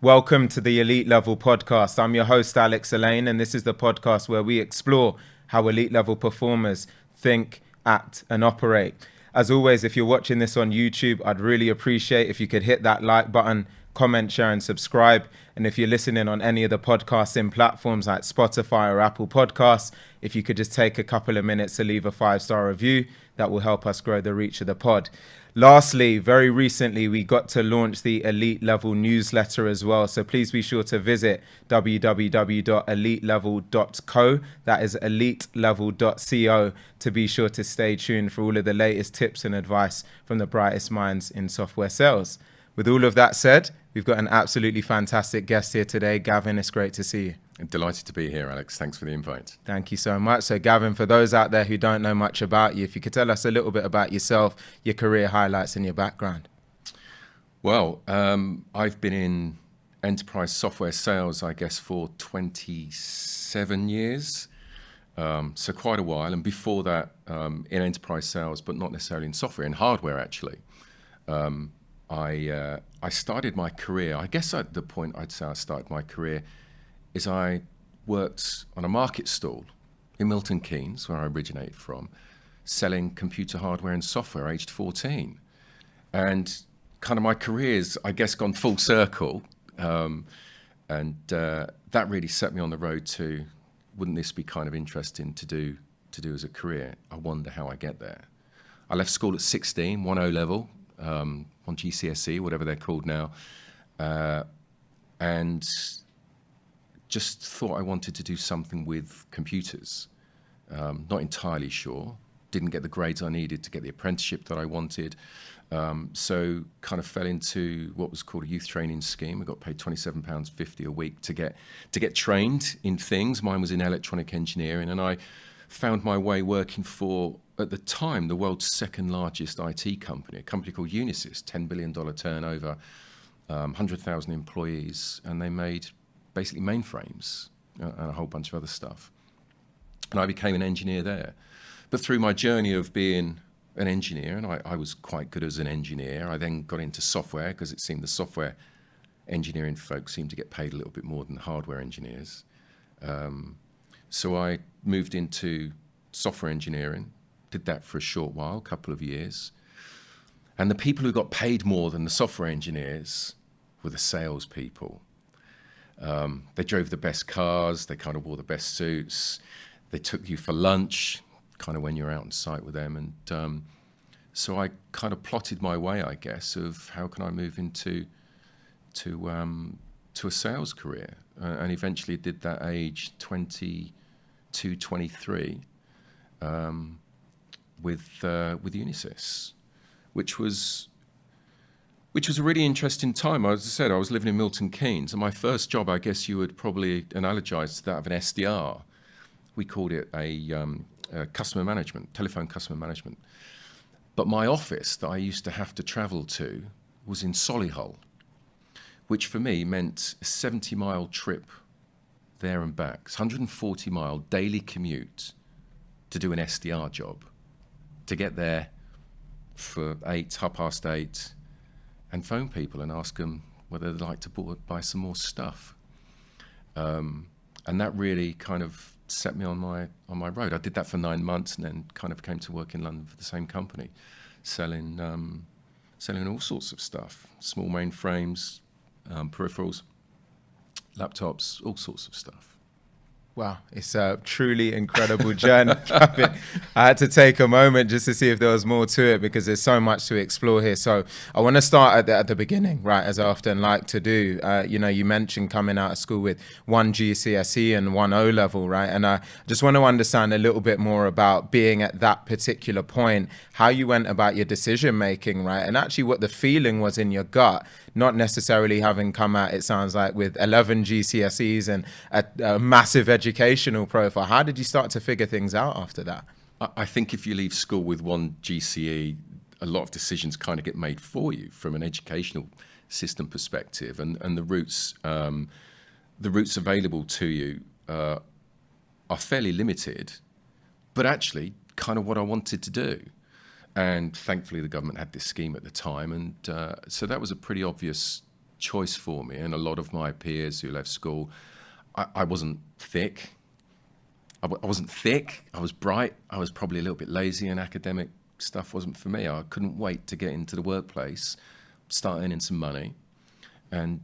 Welcome to the Elite Level podcast. I'm your host, Alex Elaine, and this is the podcast where we explore how elite level performers think, act, and operate. As always, if you're watching this on YouTube, I'd really appreciate if you could hit that like button, comment, share, and subscribe. And if you're listening on any of the podcasting platforms like Spotify or Apple Podcasts, if you could just take a couple of minutes to leave a 5-star review, that will help us grow the reach of the pod. Lastly, very recently, we got to launch the Elite Level newsletter as well. So please be sure to visit www.elitelevel.co. That is elitelevel.co to be sure to stay tuned for all of the latest tips and advice from the brightest minds in software sales. With all of that said, we've got an absolutely fantastic guest here today. Gavin, it's great to see you. I'm delighted to be here, Alex. Thanks for the invite. Thank you so much. So Gavin, for those out there who don't know much about you, if you could tell us a little bit about yourself, your career highlights and your background. Well, I've been in enterprise software sales, I guess, for 27 years. So quite a while. And before that, in enterprise sales, but not necessarily in software, in hardware, actually. I started my career, I guess at the point I'd say I started my career is I worked on a market stall in Milton Keynes, where I originated from, selling computer hardware and software aged 14. And kind of my career's, I guess, gone full circle. And that really set me on the road to, wouldn't this be kind of interesting to do as a career? I wonder how I get there. I left school at 16, 1 O-level, on GCSE, whatever they're called now. And just thought I wanted to do something with computers. Not entirely sure. Didn't get the grades I needed to get the apprenticeship that I wanted. So kind of fell into what was called a youth training scheme. I got paid £27.50 a week to get trained in things. Mine was in electronic engineering, and I found my way working for, at the time, the world's second largest IT company, a company called Unisys, $10 billion turnover, 100,000 employees, and they made basically mainframes and a whole bunch of other stuff. And I became an engineer there. But through my journey of being an engineer, and I was quite good as an engineer, I then got into software because it seemed the software engineering folks seemed to get paid a little bit more than hardware engineers. So I moved into software engineering, did that for a short while, a couple of years. And the people who got paid more than the software engineers were the salespeople. They drove the best cars, they kind of wore the best suits, they took you for lunch, kind of when you're out on site with them. And so I kind of plotted my way, I guess, of how can I move into a sales career. And eventually did that age 22, 23 with Unisys, which was a really interesting time. As I said, I was living in Milton Keynes, and my first job, I guess you would probably analogize to that of an SDR. We called it a customer management, telephone customer management. But my office that I used to have to travel to was in Solihull, which for me meant a 70-mile trip there and back. It's 140-mile daily commute to do an SDR job, to get there for 8:30, and phone people and ask them whether they'd like to buy some more stuff. And that really kind of set me on my road. I did that for 9 months and then kind of came to work in London for the same company, selling all sorts of stuff, small mainframes, peripherals, laptops, all sorts of stuff. Wow, it's a truly incredible journey. I had to take a moment just to see if there was more to it because there's so much to explore here. So I want to start at the beginning, right, as I often like to do. You mentioned coming out of school with 1 GCSE and 1 O-level, right? And I just want to understand a little bit more about being at that particular point, how you went about your decision making, right? And actually what the feeling was in your gut, not necessarily having come out, it sounds like, with 11 GCSEs and a massive educational profile. How did you start to figure things out after that? I think if you leave school with 1 GCE, a lot of decisions kind of get made for you from an educational system perspective, and the routes available to you are fairly limited, but actually kind of what I wanted to do. And thankfully the government had this scheme at the time, and so that was a pretty obvious choice for me. And a lot of my peers who left school, I wasn't thick. I wasn't thick. I was bright. I was probably a little bit lazy, and academic stuff wasn't for me. I couldn't wait to get into the workplace, start earning some money, and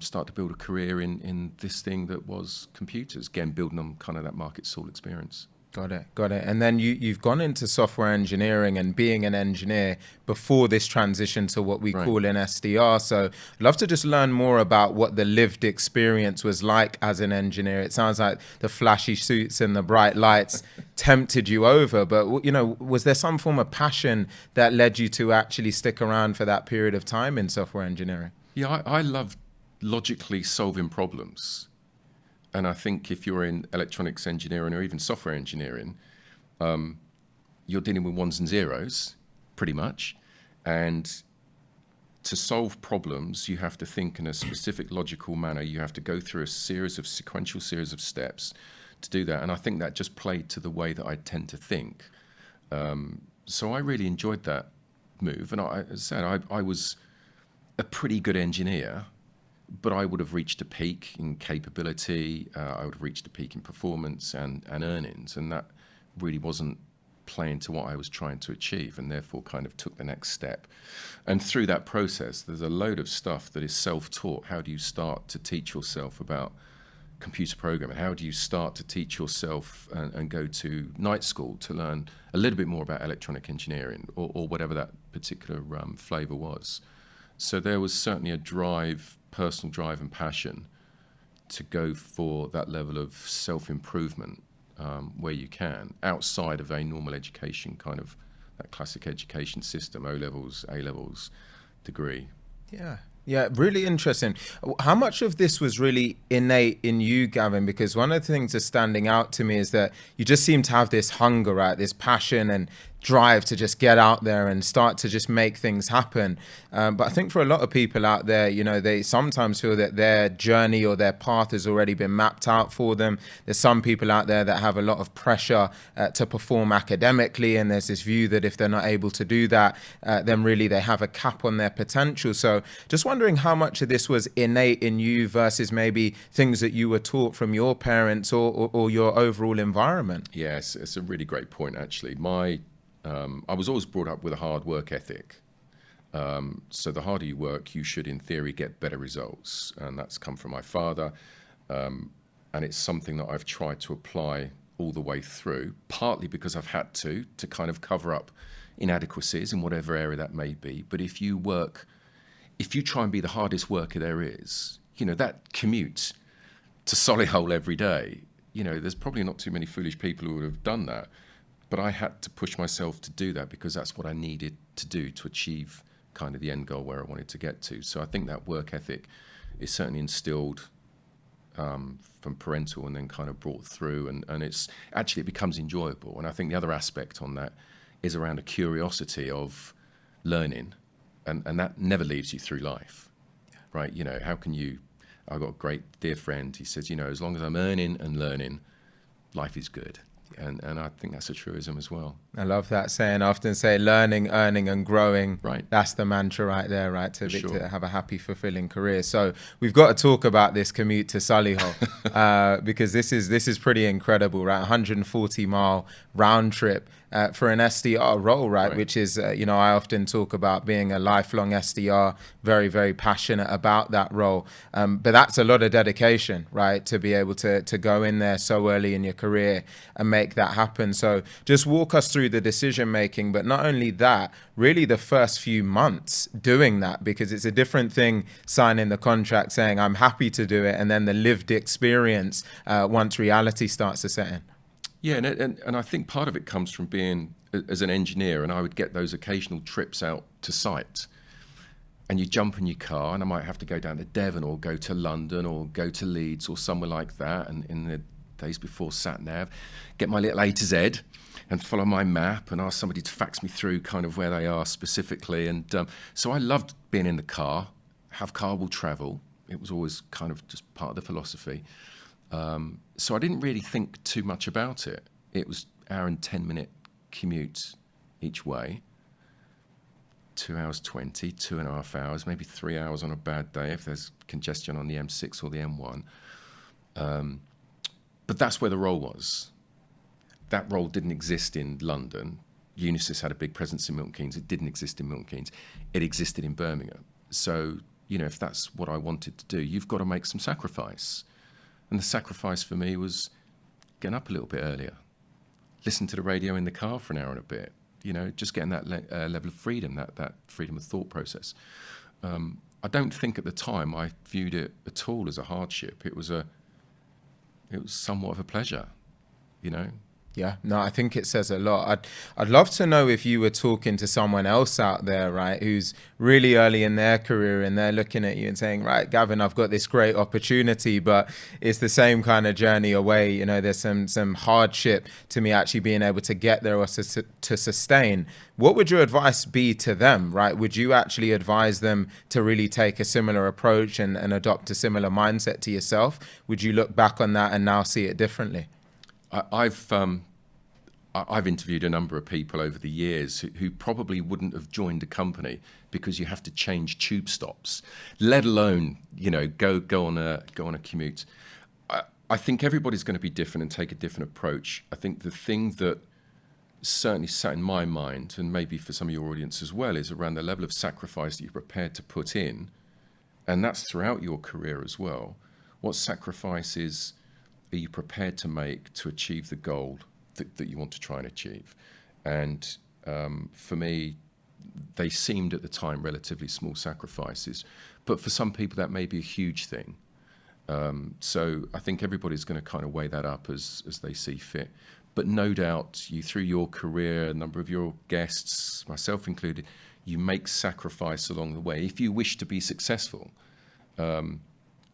start to build a career in this thing that was computers. Again, building on kind of that market stall experience. Got it. And then you've gone into software engineering and being an engineer before this transition to what we call an SDR. So I'd love to just learn more about what the lived experience was like as an engineer. It sounds like the flashy suits and the bright lights tempted you over, but you know, was there some form of passion that led you to actually stick around for that period of time in software engineering? Yeah, I love logically solving problems. And I think if you're in electronics engineering or even software engineering, you're dealing with ones and zeros, pretty much. And to solve problems, you have to think in a specific logical manner. You have to go through a sequential series of steps to do that. And I think that just played to the way that I tend to think. So I really enjoyed that move. And as I said, I was a pretty good engineer, but I would have reached a peak in capability, I would have reached a peak in performance and earnings, and that really wasn't playing to what I was trying to achieve, and therefore kind of took the next step. And through that process, there's a load of stuff that is self-taught. How do you start to teach yourself about computer programming? How do you start to teach yourself and go to night school to learn a little bit more about electronic engineering or whatever that particular flavor was? So there was certainly a drive, personal drive and passion to go for that level of self-improvement where you can, outside of a normal education, kind of that classic education system, O-levels, A-levels, degree. Yeah, really interesting. How much of this was really innate in you, Gavin? Because one of the things that's standing out to me is that you just seem to have this hunger, right? This passion and drive to just get out there and start to just make things happen. But I think for a lot of people out there, you know, they sometimes feel that their journey or their path has already been mapped out for them. There's some people out there that have a lot of pressure to perform academically, and there's this view that if they're not able to do that, then really they have a cap on their potential. So just wondering how much of this was innate in you versus maybe things that you were taught from your parents or your overall environment. Yes, it's a really great point, actually. I was always brought up with a hard work ethic. So the harder you work, you should, in theory, get better results. And that's come from my father. And it's something that I've tried to apply all the way through, partly because I've had to kind of cover up inadequacies in whatever area that may be. But if you try and be the hardest worker there is, you know, that commute to Solihull every day, you know, there's probably not too many foolish people who would have done that. But I had to push myself to do that because that's what I needed to do to achieve kind of the end goal where I wanted to get to. So I think that work ethic is certainly instilled from parental and then kind of brought through. And it becomes enjoyable. And I think the other aspect on that is around a curiosity of learning. And that never leaves you through life, right? You know, I've got a great dear friend. He says, you know, as long as I'm earning and learning, life is good. And I think that's a truism as well. I love that saying. I often say learning, earning and growing. Right. That's the mantra right there, right? To have a happy, fulfilling career. So we've got to talk about this commute to Solihull because this is pretty incredible, right? 140-mile round trip for an SDR role, right? Which is, you know, I often talk about being a lifelong SDR, very, very passionate about that role. But that's a lot of dedication, right? To be able to go in there so early in your career and make that happen. So just walk us through the decision making, but not only that, really the first few months doing that, because it's a different thing signing the contract saying I'm happy to do it, and then the lived experience once reality starts to set in. Yeah, and I think part of it comes from being as an engineer, and I would get those occasional trips out to site. And you jump in your car, and I might have to go down to Devon or go to London or go to Leeds or somewhere like that. And in the days before sat-nav, get my little A to Z and follow my map and ask somebody to fax me through kind of where they are specifically. And so I loved being in the car. Have car will travel. It was always kind of just part of the philosophy. So I didn't really think too much about it. It was hour and 10-minute commute each way. 2 hours 20, 2.5 hours, maybe 3 hours on a bad day if there's congestion on the M6 or the M1. But that's where the role was. That role didn't exist in London. Unisys had a big presence in Milton Keynes. It didn't exist in Milton Keynes. It existed in Birmingham. So, if that's what I wanted to do, you've got to make some sacrifice. And the sacrifice for me was getting up a little bit earlier, listen to the radio in the car for an hour and a bit, just getting that level of freedom, that freedom of thought process. I don't think at the time I viewed it at all as a hardship. It was somewhat of a pleasure, Yeah, no, I think it says a lot. I'd love to know if you were talking to someone else out there, right, who's really early in their career and they're looking at you and saying, right, Gavin, I've got this great opportunity, but it's the same kind of journey away. There's some hardship to me actually being able to get there or to sustain. What would your advice be to them, right? Would you actually advise them to really take a similar approach and adopt a similar mindset to yourself? Would you look back on that and now see it differently? I've interviewed a number of people over the years who probably wouldn't have joined a company because you have to change tube stops, let alone go on a commute. I think everybody's going to be different and take a different approach. I think the thing that certainly sat in my mind, and maybe for some of your audience as well, is around the level of sacrifice that you're prepared to put in, and that's throughout your career as well. What sacrifices are you prepared to make to achieve the goal that you want to try and achieve? And for me, they seemed at the time relatively small sacrifices, but for some people that may be a huge thing. So I think everybody's going to kind of weigh that up as they see fit. But no doubt, you through your career, a number of your guests, myself included, you make sacrifice along the way if you wish to be successful.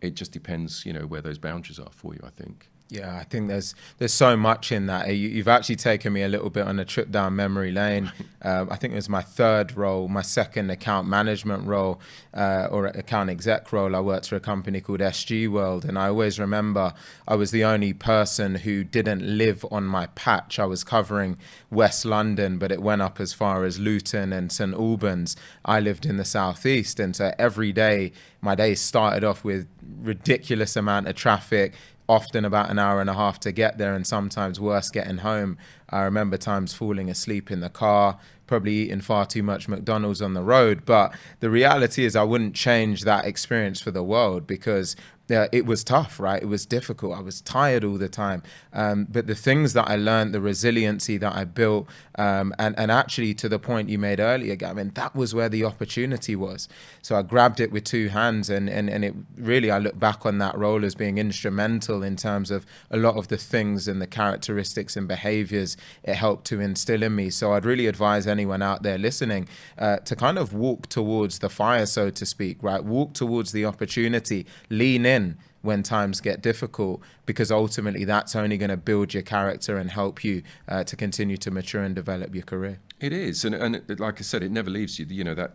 It just depends, where those boundaries are for you, I think. Yeah, I think there's so much in that. You've actually taken me a little bit on a trip down memory lane. I think it was my third role, my second account management role or account exec role. I worked for a company called SG World, and I always remember I was the only person who didn't live on my patch. I was covering West London, but it went up as far as Luton and St Albans. I lived in the southeast, and so every day, my day started off with ridiculous amount of traffic, often about an hour and a half to get there, and sometimes worse getting home. I remember times falling asleep in the car, probably eating far too much McDonald's on the road. But the reality is I wouldn't change that experience for the world, because it was tough, right? It was difficult. I was tired all the time. But the things that I learned, the resiliency that I built, and actually to the point you made earlier, Gavin, that was where the opportunity was. So I grabbed it with two hands, and it really, I look back on that role as being instrumental in terms of a lot of the things and the characteristics and behaviors it helped to instill in me. So I'd really advise anyone out there listening to kind of walk towards the fire, so to speak, right? Walk towards the opportunity, lean in when times get difficult, because ultimately that's only going to build your character and help you to continue to mature and develop your career. It is, and like I said, it never leaves you. That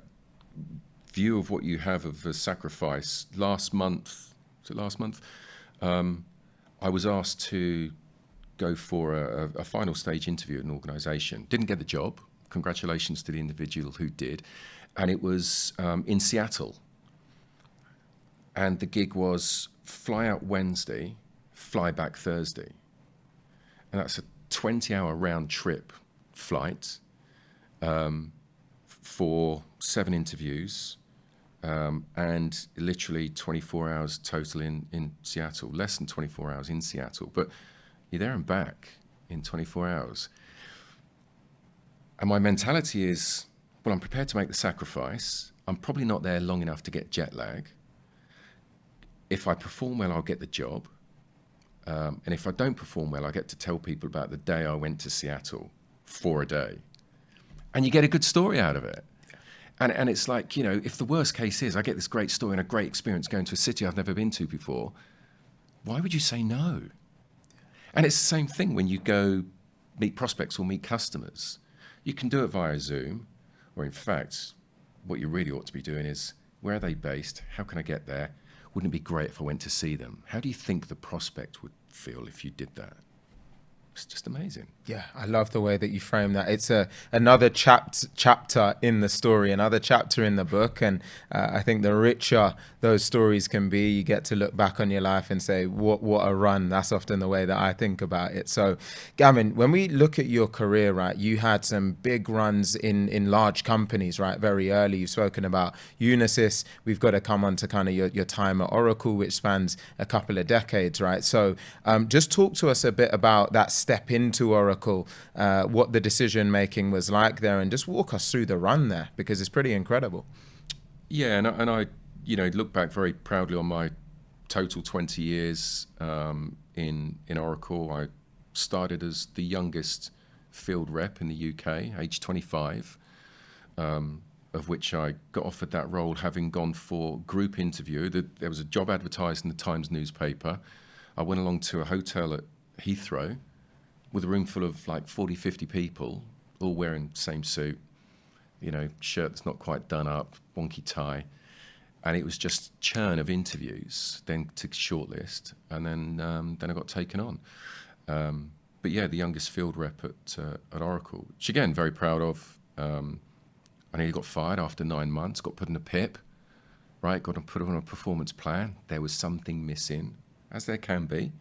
view of what you have of a sacrifice. Last month, I was asked to go for a final stage interview at an organisation. Didn't get the job. Congratulations to the individual who did, and it was in Seattle. And the gig was fly out Wednesday, fly back Thursday. And that's a 20-hour round trip flight for 7 interviews and literally 24 hours total in Seattle, less than 24 hours in Seattle. But you're there and back in 24 hours. And my mentality is, well, I'm prepared to make the sacrifice. I'm probably not there long enough to get jet lag. If I perform well, I'll get the job. And if I don't perform well, I get to tell people about the day I went to Seattle for a day. And you get a good story out of it. And it's like, if the worst case is I get this great story and a great experience going to a city I've never been to before, why would you say no? And it's the same thing when you go meet prospects or meet customers. You can do it via Zoom, or in fact, what you really ought to be doing is, where are they based? How can I get there? Wouldn't it be great if I went to see them? How do you think the prospect would feel if you did that? It's just amazing. Yeah, I love the way that you frame that. It's another chapter in the story, another chapter in the book. And I think the richer those stories can be, you get to look back on your life and say, what a run. That's often the way that I think about it. So, Gavin, when we look at your career, right, you had some big runs in large companies, right, very early. You've spoken about Unisys. We've got to come on to kind of your time at Oracle, which spans a couple of decades, right? So just talk to us a bit about that step into Oracle, what the decision making was like there, and just walk us through the run there, because it's pretty incredible. Yeah, and I look back very proudly on my total 20 years in Oracle. I started as the youngest field rep in the UK, age 25, of which I got offered that role having gone for group interview. There was a job advertised in the Times newspaper. I went along to a hotel at Heathrow with a room full of like 40, 50 people, all wearing the same suit, shirt that's not quite done up, wonky tie. And it was just churn of interviews, then to shortlist, and then I got taken on. But yeah, the youngest field rep at Oracle, which again, very proud of. I nearly got fired after 9 months, got put in a PIP, right? Got to put on a performance plan. There was something missing, as there can be.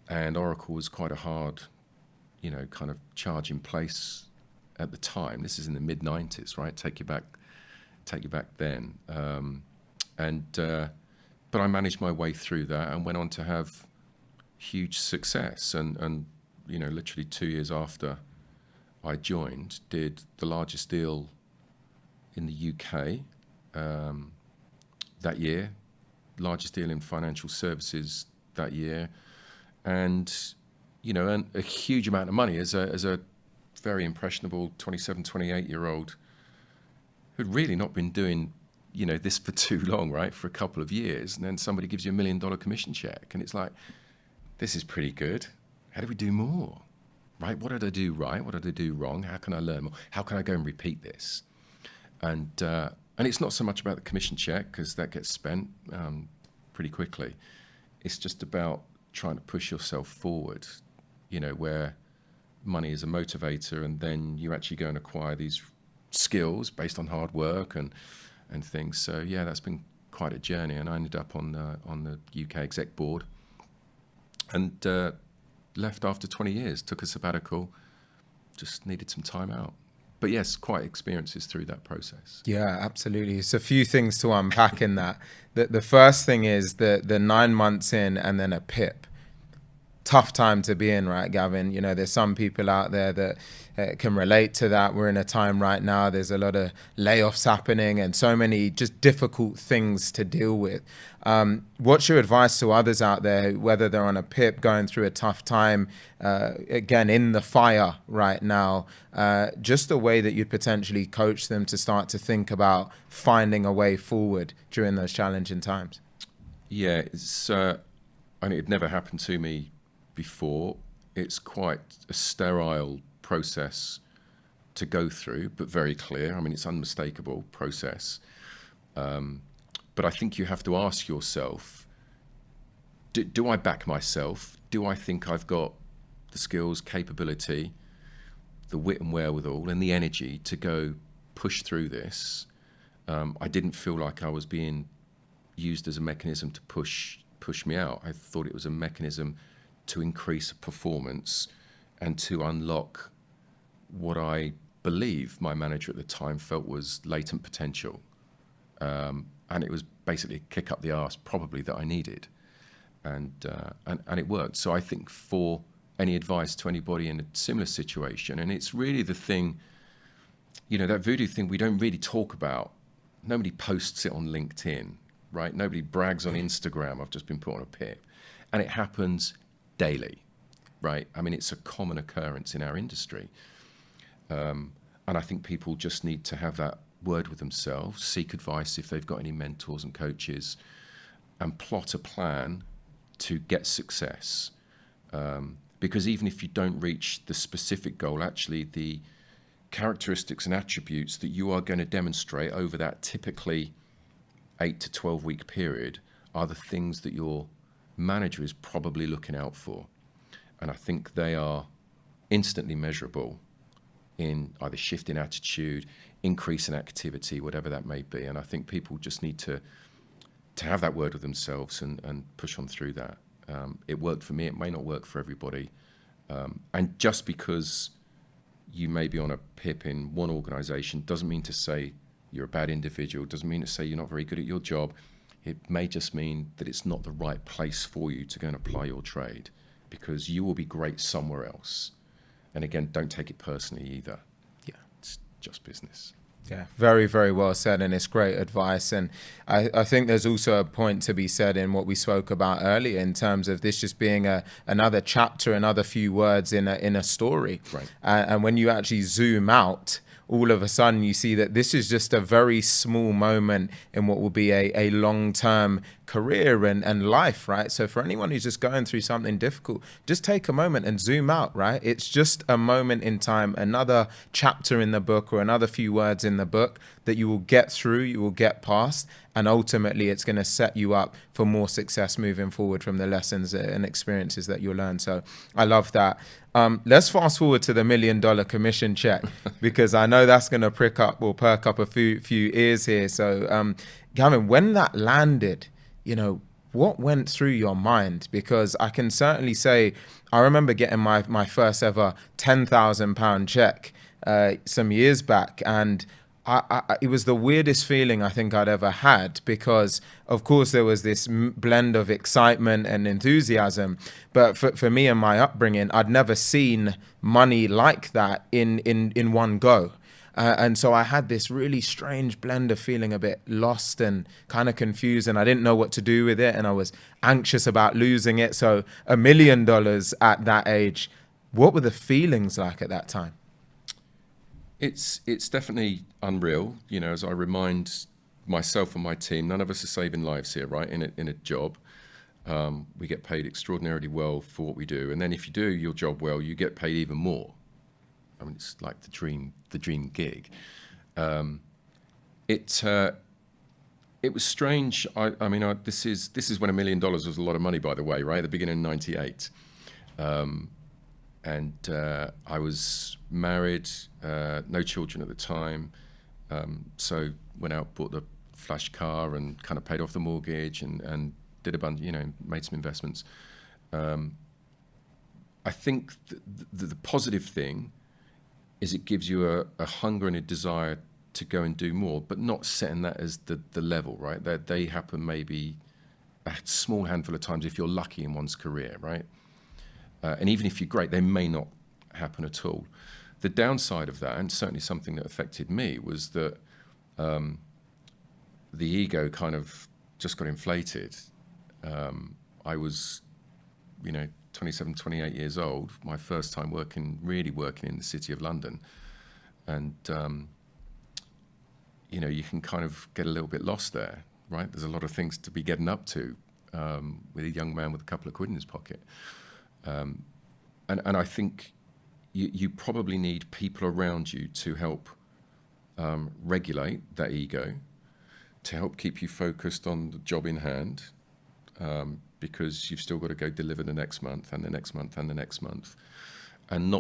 And Oracle was quite a hard, kind of charge in place at the time. This is in the mid-90s, right? Take you back then. But I managed my way through that and went on to have huge success. And literally 2 years after I joined, did the largest deal in the UK that year, largest deal in financial services that year. And earned a huge amount of money as a very impressionable 27, 28-year-old who'd really not been doing, this for too long, right? For a couple of years. And then somebody gives you $1 million commission check. And it's like, this is pretty good. How do we do more? Right? What did I do right? What did I do wrong? How can I learn more? How can I go and repeat this? And it's not so much about the commission check, because that gets spent pretty quickly. It's just about trying to push yourself forward, where money is a motivator, and then you actually go and acquire these skills based on hard work and things. So yeah, that's been quite a journey, and I ended up on the UK exec board, and left after 20 years, took a sabbatical, just needed some time out. But yes, quite experiences through that process. Yeah, absolutely. It's a few things to unpack in that. The first thing is the 9 months in and then a PIP. Tough time to be in, right, Gavin? There's some people out there that can relate to that. We're in a time right now, there's a lot of layoffs happening and so many just difficult things to deal with. What's your advice to others out there, whether they're on a PIP, going through a tough time, again, in the fire right now, just the way that you'd potentially coach them to start to think about finding a way forward during those challenging times? Yeah, it's, it never happened to me before. It's quite a sterile process to go through, but very clear. It's unmistakable process. But I think you have to ask yourself, do I back myself? Do I think I've got the skills, capability, the wit and wherewithal and the energy to go push through this? I didn't feel like I was being used as a mechanism to push me out. I thought it was a mechanism to increase performance and to unlock what I believe my manager at the time felt was latent potential. And it was basically a kick up the arse probably that I needed. And it worked. So I think for any advice to anybody in a similar situation, and it's really the thing, that voodoo thing we don't really talk about. Nobody posts it on LinkedIn, right? Nobody brags on Instagram, I've just been put on a PIP. And it happens daily, right? It's a common occurrence in our industry. And I think people just need to have that word with themselves, seek advice if they've got any mentors and coaches, and plot a plan to get success. Because even if you don't reach the specific goal, actually the characteristics and attributes that you are going to demonstrate over that typically 8 to 12 week period are the things that your manager is probably looking out for. And I think they are instantly measurable in either shift in attitude, increase in activity, whatever that may be. And I think people just need to have that word with themselves and push on through that. It worked for me. It may not work for everybody. And just because you may be on a PIP in one organization doesn't mean to say you're a bad individual, doesn't mean to say you're not very good at your job. It may just mean that it's not the right place for you to go and apply your trade, because you will be great somewhere else. And again, don't take it personally either. Yeah. It's just business. Yeah, very, very well said, and it's great advice. And I think there's also a point to be said in what we spoke about earlier in terms of this just being another chapter, another few words in a story. Right. And when you actually zoom out, all of a sudden you see that this is just a very small moment in what will be a long-term career and life, right? So for anyone who's just going through something difficult, just take a moment and zoom out, right? It's just a moment in time, another chapter in the book or another few words in the book that you will get through, you will get past, and ultimately it's going to set you up for more success moving forward from the lessons and experiences that you'll learn. So I love that. Let's fast forward to the $1 million commission check, because I know that's going to perk up a few ears here. So Gavin, when that landed, what went through your mind? Because I can certainly say, I remember getting my first ever £10,000 check some years back, and it was the weirdest feeling I think I'd ever had, because of course there was this blend of excitement and enthusiasm, but for me and my upbringing, I'd never seen money like that in one go. And so I had this really strange blend of feeling a bit lost and kind of confused, and I didn't know what to do with it, and I was anxious about losing it. So $1 million at that age, what were the feelings like at that time? It's definitely unreal. As I remind myself and my team, none of us are saving lives here, right? In a job, we get paid extraordinarily well for what we do, and then if you do your job well, you get paid even more. I mean, it's like the dream gig. It was strange. I mean, this is when $1 million was a lot of money, by the way, right? At the beginning of '98. And I was married, no children at the time. So went out, bought the flash car and kind of paid off the mortgage and did a bunch, made some investments. I think the positive thing is it gives you a hunger and a desire to go and do more, but not setting that as the level, right? They happen maybe a small handful of times if you're lucky in one's career, right? And even if you're great, they may not happen at all. The downside of that, and certainly something that affected me, was that the ego kind of just got inflated. I was, 27, 28 years old, my first time really working in the City of London. And, you can kind of get a little bit lost there, right? There's a lot of things to be getting up to with a young man with a couple of quid in his pocket. And I think you probably need people around you to help regulate that ego, to help keep you focused on the job in hand, because you've still got to go deliver the next month and the next month and the next month, and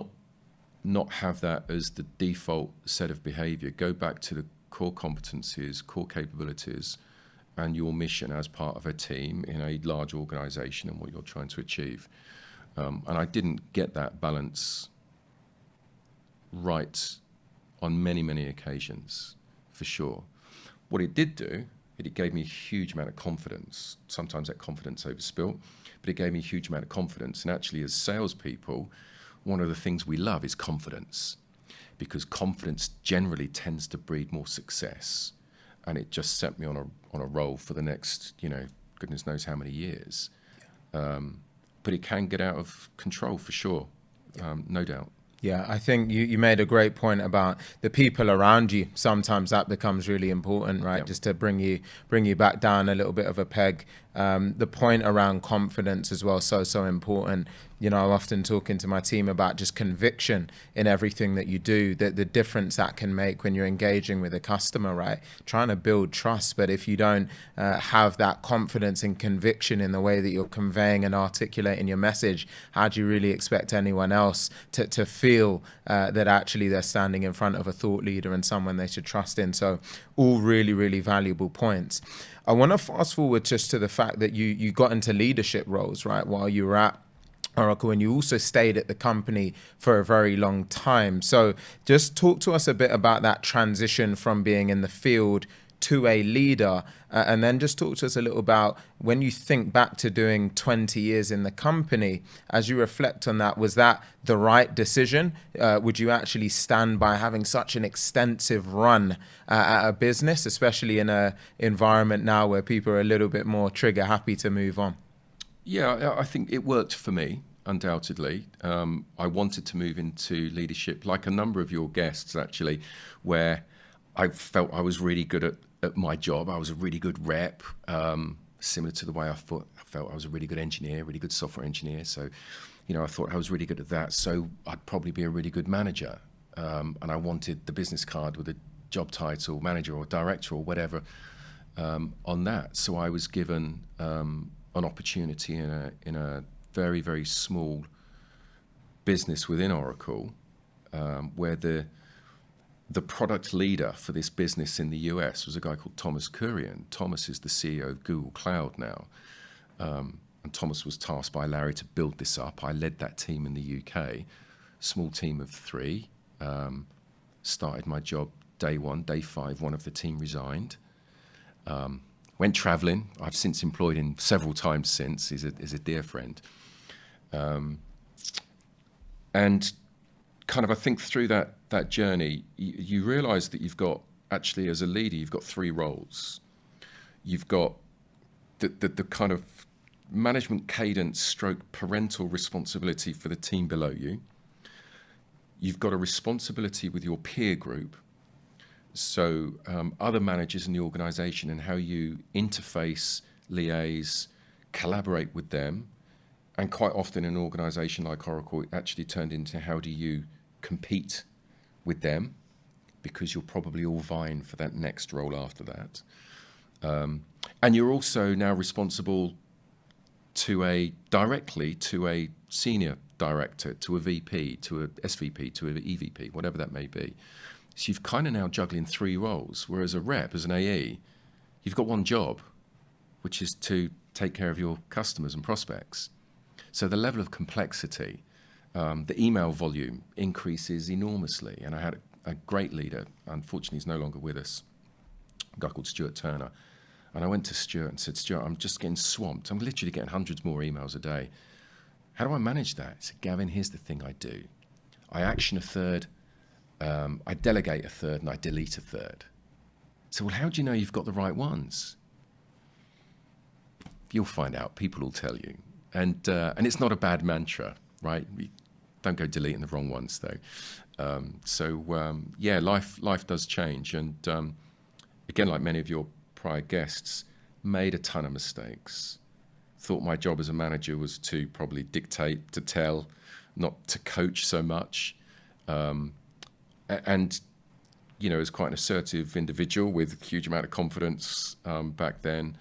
not have that as the default set of behavior. Go back to the core competencies, core capabilities, and your mission as part of a team in a large organization and what you're trying to achieve. And I didn't get that balance right on many, many occasions, for sure. What it did do, it gave me a huge amount of confidence. Sometimes that confidence overspilt, but it gave me a huge amount of confidence. And actually, as salespeople, one of the things we love is confidence, because confidence generally tends to breed more success. And it just set me on a roll for the next, goodness knows how many years. But it can get out of control for sure, no doubt. Yeah, I think you made a great point about the people around you. Sometimes that becomes really important, right? Yep. Just to bring you back down a little bit of a peg. The point around confidence as well, so important. I'm often talking to my team about just conviction in everything that you do, that the difference that can make when you're engaging with a customer, right? Trying to build trust, but if you don't have that confidence and conviction in the way that you're conveying and articulating your message, how do you really expect anyone else to feel that actually they're standing in front of a thought leader and someone they should trust in? So all really, really valuable points. I want to fast forward just to the fact that you got into leadership roles, right, while you were at Oracle, and you also stayed at the company for a very long time. So just talk to us a bit about that transition from being in the field to a leader, and then just talk to us a little about when you think back to doing 20 years in the company, as you reflect on that, was that the right decision? Would you actually stand by having such an extensive run at a business, especially in an environment now where people are a little bit more trigger happy to move on? Yeah, I think it worked for me, undoubtedly. I wanted to move into leadership, like a number of your guests, actually, where I felt I was really good at my job. I was a really good rep, similar to the way I felt I was a really good engineer, really good software engineer. So, I thought I was really good at that. So I'd probably be a really good manager. And I wanted the business card with a job title, manager or director or whatever, on that. So I was given an opportunity in a very, very small business within Oracle, where the product leader for this business in the US was a guy called Thomas Kurian. Thomas is the CEO of Google Cloud now. And Thomas was tasked by Larry to build this up. I led that team in the UK, small team of 3. Started my job day 1, day 5, one of the team resigned. Went traveling. I've since employed him several times since. He's a dear friend. And kind of, I think through that journey, you realize that you've got, actually as a leader, you've got 3 roles. You've got the kind of management cadence stroke parental responsibility for the team below you. You've got a responsibility with your peer group. So other managers in the organization and how you interface, liaise, collaborate with them. And quite often in an organization like Oracle, it actually turned into how do you compete with them, because you're probably all vying for that next role after that. And you're also now responsible directly to a senior director, to a VP, to a SVP, to an EVP, whatever that may be. So you've kind of now juggling 3 roles, whereas a rep, as an AE, you've got one job, which is to take care of your customers and prospects. So the level of complexity, the email volume increases enormously. And I had a great leader, unfortunately he's no longer with us, a guy called Stuart Turner. And I went to Stuart and said, Stuart, I'm just getting swamped. I'm literally getting hundreds more emails a day. How do I manage that? He said, Gavin, here's the thing I do. I action a third, I delegate a third, and I delete a third. So, well, how do you know you've got the right ones? You'll find out. People will tell you. And it's not a bad mantra, right? Don't go deleting the wrong ones, though. Yeah, life does change. And again, like many of your prior guests, made a ton of mistakes. Thought my job as a manager was to probably dictate, to tell, not to coach so much. And as quite an assertive individual with a huge amount of confidence back then,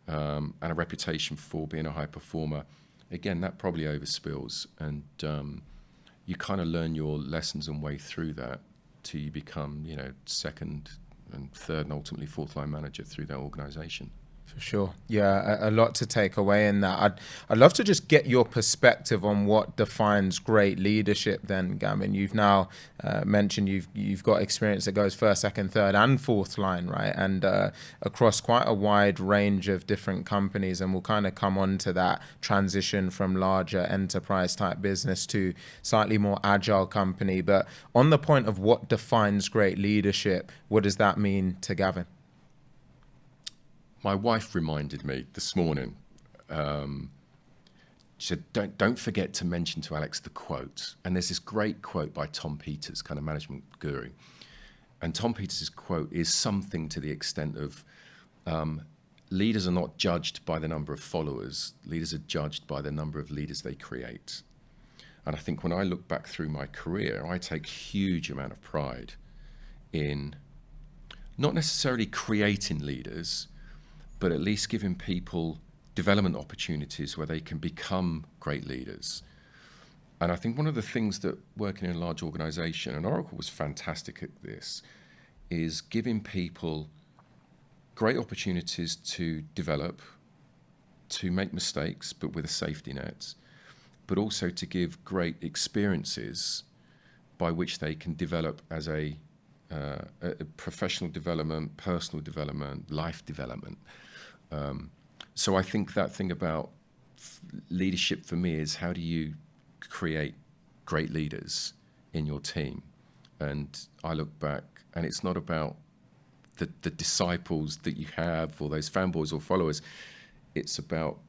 and a reputation for being a high performer, again, that probably overspills. And you kind of learn your lessons and way through that till you become, second and third and ultimately fourth line manager through that organization. For sure. Yeah, a lot to take away in that. I'd love to just get your perspective on what defines great leadership then, Gavin. You've now mentioned you've got experience that goes first, second, third and fourth line, right? And across quite a wide range of different companies. And we'll kind of come on to that transition from larger enterprise type business to slightly more agile company. But on the point of what defines great leadership, what does that mean to Gavin? My wife reminded me this morning, she said, don't forget to mention to Alex the quote. And there's this great quote by Tom Peters, kind of management guru. And Tom Peters' quote is something to the extent of, leaders are not judged by the number of followers. Leaders are judged by the number of leaders they create. And I think when I look back through my career, I take huge amount of pride in not necessarily creating leaders, but at least giving people development opportunities where they can become great leaders. And I think one of the things that working in a large organization, and Oracle was fantastic at this, is giving people great opportunities to develop, to make mistakes, but with a safety net, but also to give great experiences by which they can develop as a professional development, personal development, life development. So I think that thing about leadership for me is, how do you create great leaders in your team? And I look back, and it's not about the disciples that you have or those fanboys or followers. It's about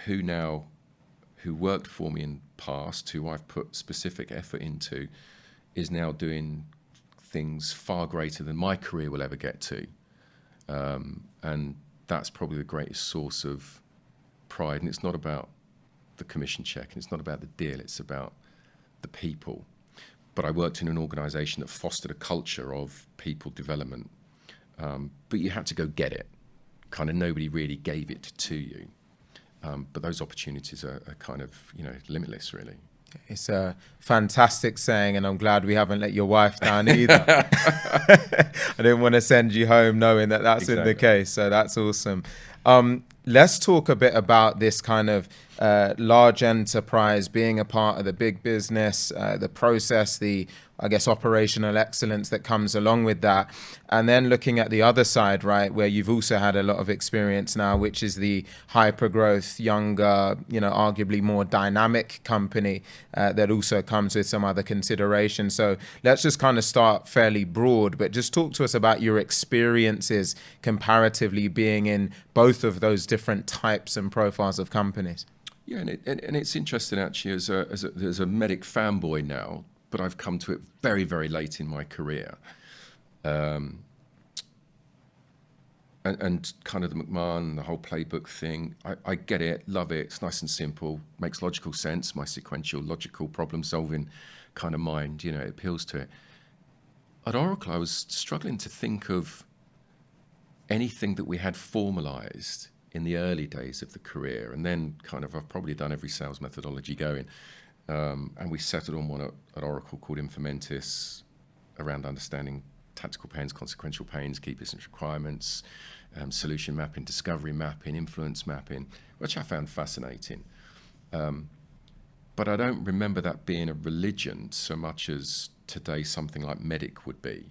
who worked for me in the past, who I've put specific effort into, is now doing things far greater than my career will ever get to. And that's probably the greatest source of pride. And it's not about the commission check, and it's not about the deal, it's about the people. But I worked in an organization that fostered a culture of people development. But you had to go get it. Kind of nobody really gave it to you. But those opportunities are kind of, limitless, really. It's a fantastic saying, and I'm glad we haven't let your wife down either. I didn't want to send you home knowing that that's exactly in the case, so that's awesome. Let's talk a bit about this kind of large enterprise, being a part of the big business, the process, the, I guess, operational excellence that comes along with that. And then looking at the other side, right, where you've also had a lot of experience now, which is the hyper growth, younger, arguably more dynamic company that also comes with some other considerations. So let's just kind of start fairly broad, but just talk to us about your experiences comparatively being in both of those different types and profiles of companies. Yeah, and it's interesting actually, as a medic fanboy now, but I've come to it very, very late in my career. And kind of the McMahon, the whole playbook thing, I get it, love it, it's nice and simple, makes logical sense, my sequential, logical, problem-solving kind of mind, it appeals to it. At Oracle, I was struggling to think of anything that we had formalized in the early days of the career, and then kind of I've probably done every sales methodology going. And we settled on one at Oracle called Informentis, around understanding tactical pains, consequential pains, key business requirements, solution mapping, discovery mapping, influence mapping, which I found fascinating. But I don't remember that being a religion so much as today something like Medic would be,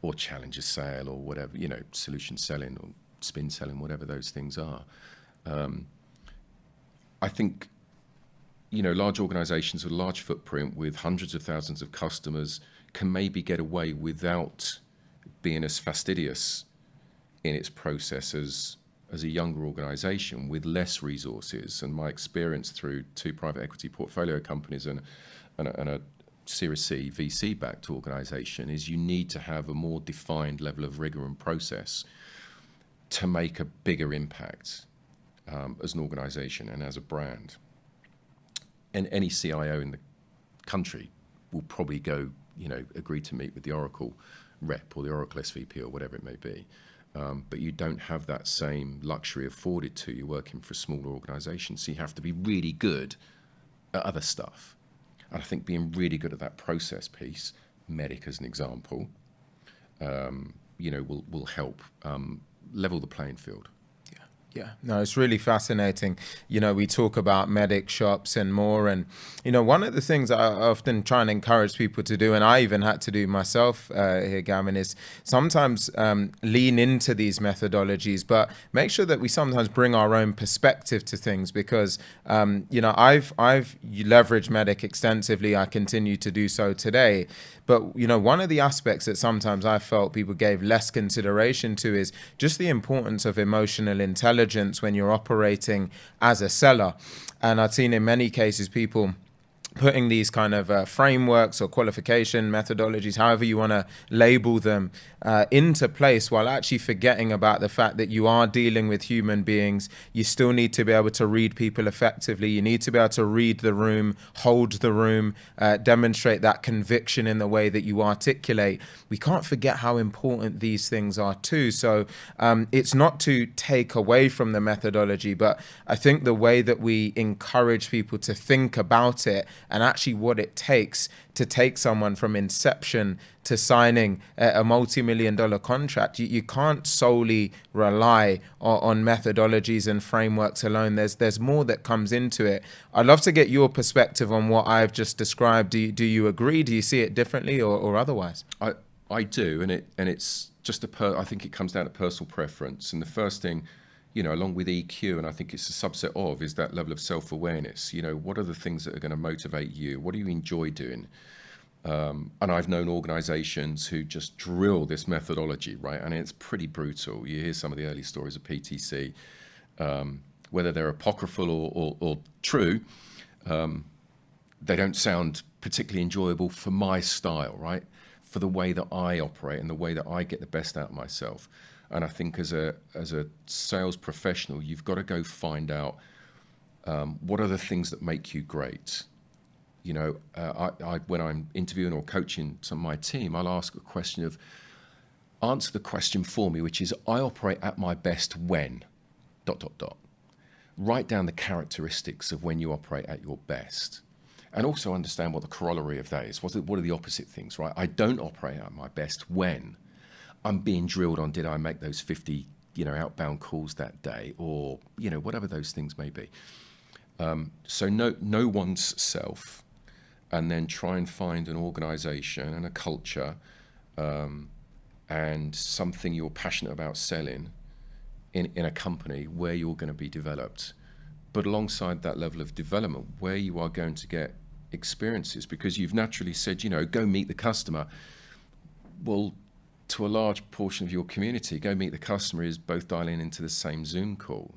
or Challenger Sale, or whatever, solution selling or spin selling, whatever those things are. I think, large organizations with a large footprint with hundreds of thousands of customers can maybe get away without being as fastidious in its process as a younger organization with less resources. And my experience through 2 private equity portfolio companies and a Series C VC-backed organization is you need to have a more defined level of rigor and process to make a bigger impact as an organization and as a brand. And any CIO in the country will probably go, agree to meet with the Oracle rep or the Oracle SVP or whatever it may be. But you don't have that same luxury afforded to you working for a smaller organization. So you have to be really good at other stuff. And I think being really good at that process piece, Medic as an example, will help level the playing field. Yeah, no, it's really fascinating. We talk about medic shops and more. And, one of the things I often try and encourage people to do, and I even had to do myself here, Gavin, is sometimes lean into these methodologies, but make sure that we sometimes bring our own perspective to things because, I've leveraged medic extensively. I continue to do so today. But, one of the aspects that sometimes I felt people gave less consideration to is just the importance of emotional intelligence when you're operating as a seller. And I've seen in many cases people putting these kind of frameworks or qualification methodologies, however you want to label them, into place, while actually forgetting about the fact that you are dealing with human beings. You still need to be able to read people effectively. You need to be able to read the room, hold the room, demonstrate that conviction in the way that you articulate. We can't forget how important these things are too. So it's not to take away from the methodology, but I think the way that we encourage people to think about it and actually what it takes to take someone from inception to signing a multi-million-dollar contract. You can't solely rely on methodologies and frameworks alone. There's more that comes into it. I'd love to get your perspective on what I've just described. Do you agree? Do you see it differently or otherwise? I do, and it's just I think it comes down to personal preference. And the first thing, along with EQ, and I think it's a subset of, is that level of self-awareness. What are the things that are going to motivate you? What do you enjoy doing? And I've known organizations who just drill this methodology, right? And it's pretty brutal. You hear some of the early stories of PTC, whether they're apocryphal or true, they don't sound particularly enjoyable for my style, right? For the way that I operate and the way that I get the best out of myself. And I think as a sales professional, you've got to go find out what are the things that make you great. When I'm interviewing or coaching some of my team, I'll ask a question of, answer the question for me, which is, I operate at my best when, ... Write down the characteristics of when you operate at your best. And also understand what the corollary of that is. What are the opposite things, right? I don't operate at my best when I'm being drilled on, did I make those 50, outbound calls that day, or, whatever those things may be. So know one's self, and then try and find an organization and a culture, and something you're passionate about selling in a company where you're going to be developed. But alongside that level of development, where you are going to get experiences, because you've naturally said, go meet the customer. Well, to a large portion of your community, go meet the customer is both dialing into the same Zoom call,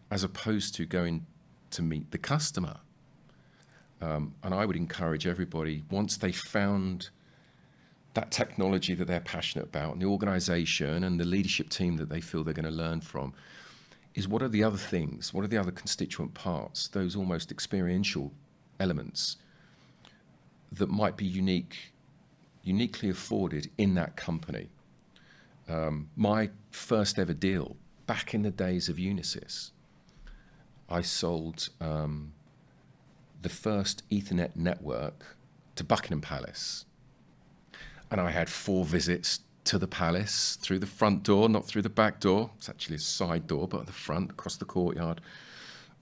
as opposed to going to meet the customer. And I would encourage everybody, once they found that technology that they're passionate about, and the organization and the leadership team that they feel they're going to learn from, is what are the other things? What are the other constituent parts, those almost experiential elements that might be uniquely afforded in that company? My first ever deal, back in the days of Unisys, I sold the first Ethernet network to Buckingham Palace. And I had 4 visits to the palace, through the front door, not through the back door. It's actually a side door, but at the front, across the courtyard.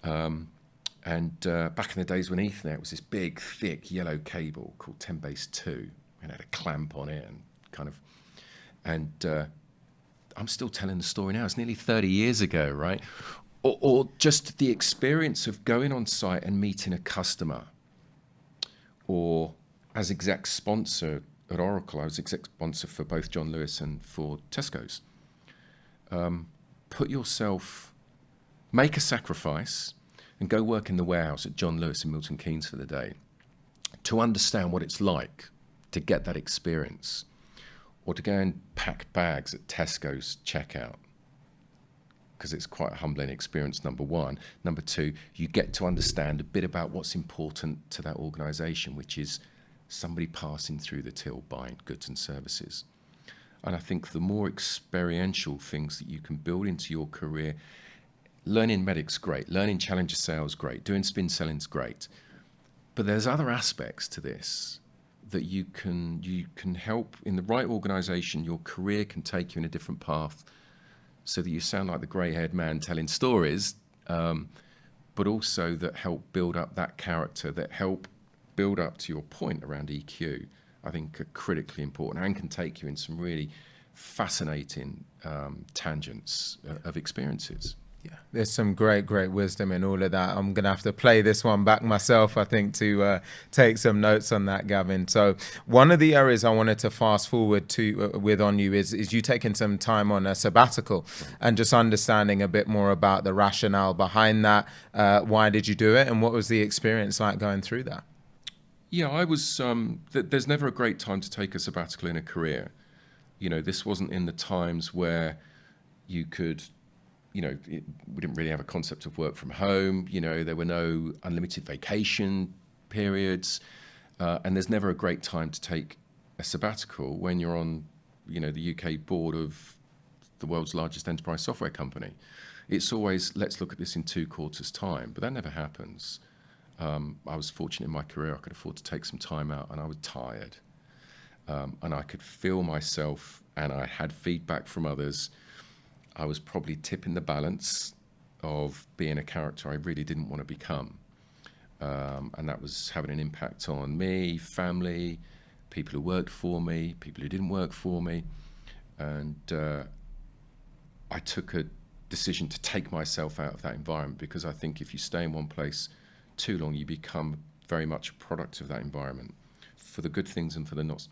And back in the days when Ethernet was this big, thick, yellow cable called 10 base 2, and had a clamp on it, and I'm still telling the story now. It's nearly 30 years ago, right? Or just the experience of going on site and meeting a customer, or as exec sponsor at Oracle, I was exec sponsor for both John Lewis and for Tesco's. Put yourself, make a sacrifice, and go work in the warehouse at John Lewis in Milton Keynes for the day to understand what it's like to get that experience, or to go and pack bags at Tesco's checkout, because it's quite a humbling experience, number one. Number two, you get to understand a bit about what's important to that organization, which is somebody passing through the till buying goods and services. And I think the more experiential things that you can build into your career, learning medic's great, learning challenger sales great, doing spin selling's great, but there's other aspects to this that you can help in the right organization. Your career can take you in a different path, so that you sound like the grey-haired man telling stories, but also that help build up that character, that help build up to your point around EQ, I think are critically important, and can take you in some really fascinating tangents of experiences. Yeah, there's some great wisdom in all of that. I'm going to have to play this one back myself, I think, to take some notes on that, Gavin. So one of the areas I wanted to fast forward to with on you is you taking some time on a sabbatical, and just understanding a bit more about the rationale behind that. Why did you do it, and what was the experience like going through that? Yeah, I was. There's never a great time to take a sabbatical in a career. You know, this wasn't in the times where you could, we didn't really have a concept of work from home. You know, there were no unlimited vacation periods, and there's never a great time to take a sabbatical when you're on, the UK board of the world's largest enterprise software company. It's always, let's look at this in 2 quarters' time, but that never happens. I was fortunate in my career, I could afford to take some time out, and I was tired. And I could feel myself, and I had feedback from others. I was probably tipping the balance of being a character I really didn't want to become. And that was having an impact on me, family, people who worked for me, people who didn't work for me. And I took a decision to take myself out of that environment, because I think if you stay in one place too long, you become very much a product of that environment, for the good things and for the not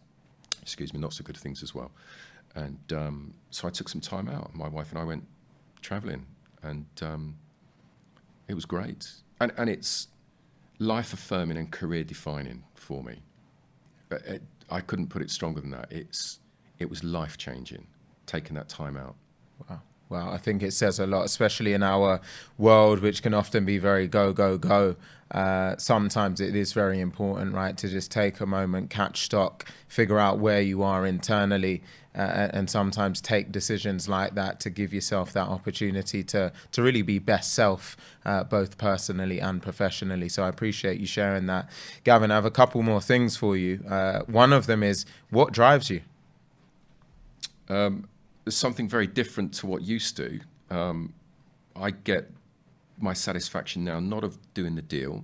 so good things as well. And so I took some time out. My wife and I went traveling, and it was great. And it's life affirming and career defining for me. I couldn't put it stronger than that. It was life changing, taking that time out. Wow. Well, I think it says a lot, especially in our world, which can often be very go, go, go. Sometimes it is very important, right, to just take a moment, catch stock, figure out where you are internally, and sometimes take decisions like that to give yourself that opportunity to really be best self, both personally and professionally. So I appreciate you sharing that. Gavin, I have a couple more things for you. One of them is, what drives you? Something very different to what used to. I get my satisfaction now not of doing the deal.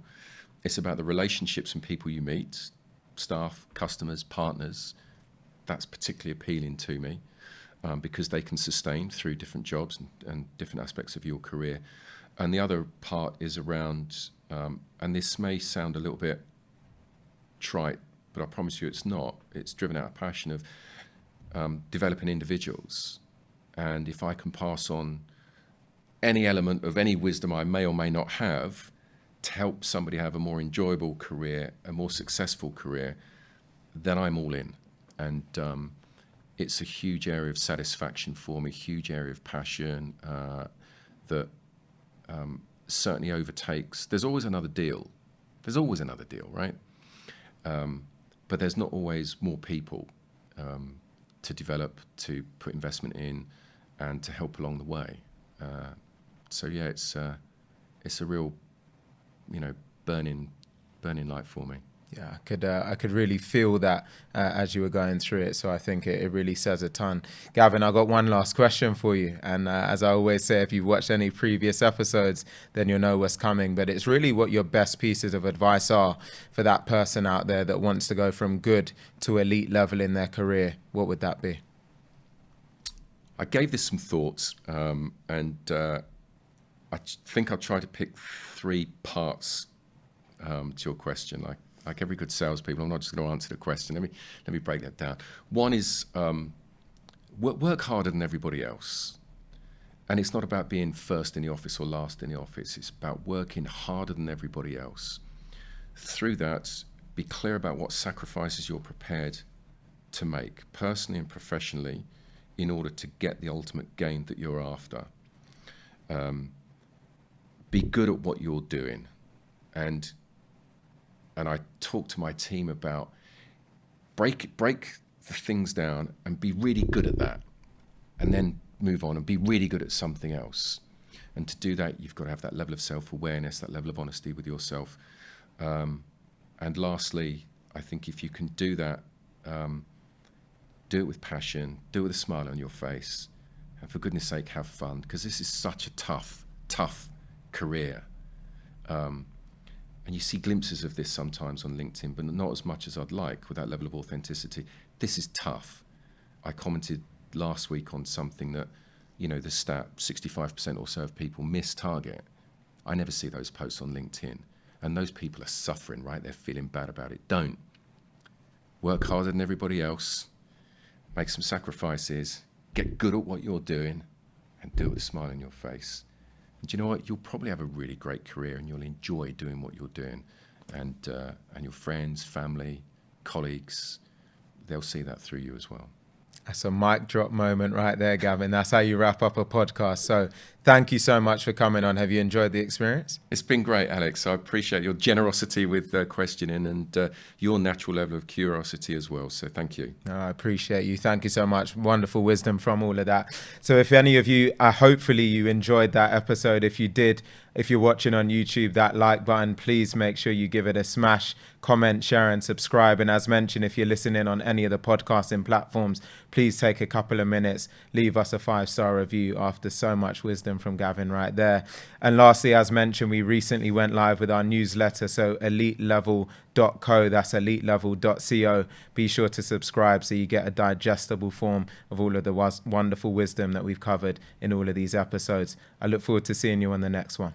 It's about the relationships and people you meet, staff, customers, partners. That's particularly appealing to me, because they can sustain through different jobs and different aspects of your career. And the other part is around, and this may sound a little bit trite, but I promise you it's not. It's driven out of passion of developing individuals. And if I can pass on any element of any wisdom I may or may not have to help somebody have a more enjoyable career, a more successful career, then I'm all in. And it's a huge area of satisfaction for me, huge area of passion that certainly overtakes. There's always another deal. There's always another deal, right? But there's not always more people to develop, to put investment in, and to help along the way. So yeah, it's a real, burning light for me. Yeah, I could really feel that as you were going through it. So I think it really says a ton. Gavin, I got one last question for you. And as I always say, if you've watched any previous episodes, then you'll know what's coming. But it's really what your best pieces of advice are for that person out there that wants to go from good to elite level in their career. What would that be? I gave this some thoughts, and I think I'll try to pick 3 parts to your question. Like every good salespeople, I'm not just going to answer the question. Let me break that down. One is work harder than everybody else. And it's not about being first in the office or last in the office. It's about working harder than everybody else. Through that, be clear about what sacrifices you're prepared to make, personally and professionally, in order to get the ultimate gain that you're after. Be good at what you're doing. And I talk to my team about break the things down and be really good at that, and then move on and be really good at something else. And to do that, you've got to have that level of self-awareness, that level of honesty with yourself. And lastly, I think if you can do that, do it with passion, do it with a smile on your face, and for goodness sake, have fun, because this is such a tough career. And you see glimpses of this sometimes on LinkedIn, but not as much as I'd like with that level of authenticity. This is tough. I commented last week on something that, the stat, 65% or so of people miss target. I never see those posts on LinkedIn. And those people are suffering, right? They're feeling bad about it. Don't. Work harder than everybody else. Make some sacrifices. Get good at what you're doing. And do it with a smile on your face. And do you know what? You'll probably have a really great career, and you'll enjoy doing what you're doing. and your friends, family, colleagues, they'll see that through you as well. That's a mic drop moment right there, Gavin. That's how you wrap up a podcast. So thank you so much for coming on. Have you enjoyed the experience? It's been great, Alex. I appreciate your generosity with questioning and your natural level of curiosity as well. So thank you. I appreciate you. Thank you so much. Wonderful wisdom from all of that. So if any of you, hopefully you enjoyed that episode. If you did, if you're watching on YouTube, that like button, please make sure you give it a smash, comment, share and subscribe. And as mentioned, if you're listening on any of the podcasting platforms, please take a couple of minutes, leave us a 5-star review after so much wisdom from Gavin right there. And lastly, as mentioned, we recently went live with our newsletter. So elitelevel.co, that's elitelevel.co. Be sure to subscribe so you get a digestible form of all of the wonderful wisdom that we've covered in all of these episodes. I look forward to seeing you on the next one.